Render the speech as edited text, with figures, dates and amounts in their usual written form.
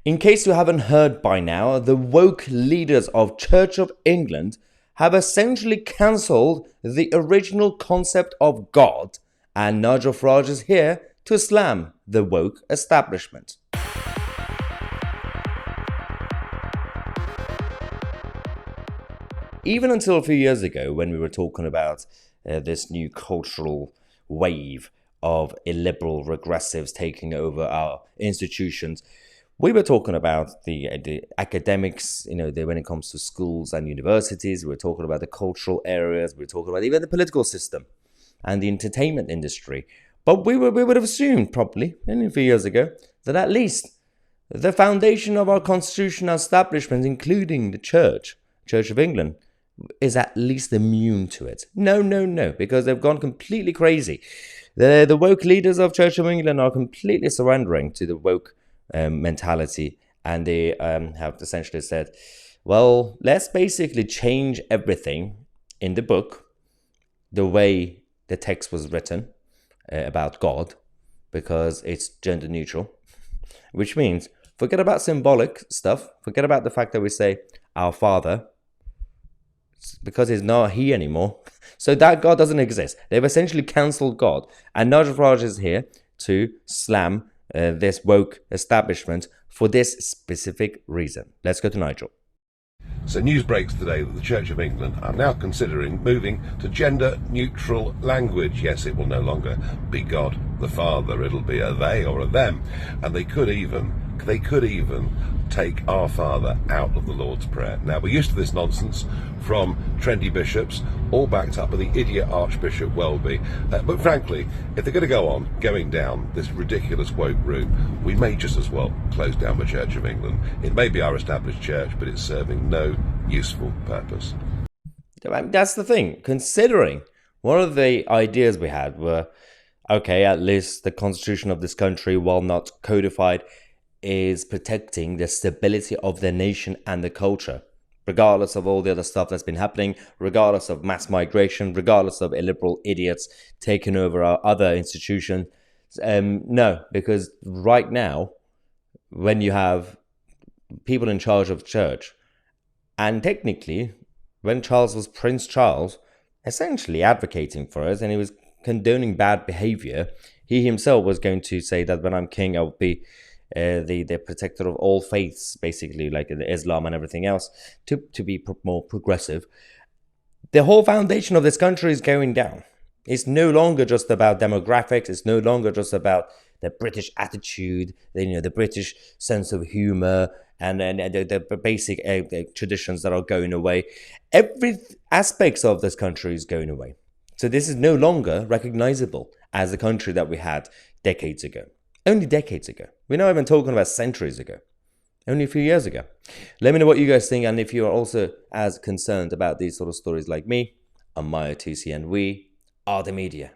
In case you haven't heard by now, the woke leaders of Church of England have essentially cancelled the original concept of God, and Nigel Farage is here to slam the woke establishment. Even until a few years ago, when we were talking about this new cultural wave of illiberal regressives taking over our institutions, we were talking about the academics, when it comes to schools and universities. We were talking about the cultural areas. We were talking about even the political system and the entertainment industry. But we would have assumed, probably, a few years ago, that at least the foundation of our constitutional establishment, including the Church of England, is at least immune to it. No, because they've gone completely crazy. The woke leaders of Church of England are completely surrendering to the woke mentality, and they have essentially said, well, let's basically change everything in the book, the way the text was written about God, because it's gender neutral, which means forget about symbolic stuff, forget about the fact that we say our Father, because he's not he anymore. So that God doesn't exist. They've essentially cancelled God. And Nigel Farage is here to slam this woke establishment for this specific reason. Let's go to Nigel. So news breaks today that the Church of England are now considering moving to gender-neutral language. Yes, it will no longer be God the Father, it'll be a they or a them. And they could even take our Father out of the Lord's Prayer. Now, we're used to this nonsense from trendy bishops, all backed up by the idiot Archbishop Welby. But frankly, if they're going down this ridiculous woke route, we may just as well close down the Church of England. It may be our established church, but it's serving no useful purpose. That's the thing. Considering one of the ideas we had were, okay, at least the constitution of this country, while not codified, is protecting the stability of the nation and the culture, regardless of all the other stuff that's been happening, regardless of mass migration, regardless of illiberal idiots taking over our other institutions. No, because right now, when you have people in charge of the church, and technically, when Charles was Prince Charles, essentially advocating for us, and he was condoning bad behavior, he himself was going to say that when I'm king, I'll be the protector of all faiths, basically, like the Islam and everything else, to be more progressive. The whole foundation of this country is going down. It's no longer just about demographics. It's no longer just about the British attitude, the British sense of humor, and the basic traditions that are going away. Every aspects of this country is going away. So this is no longer recognizable as the country that we had decades ago. Only decades ago. We're not even talking about centuries ago. Only a few years ago. Let me know what you guys think, and if you are also as concerned about these sort of stories like me, I'm Mahyar, Tousi, and we are the media.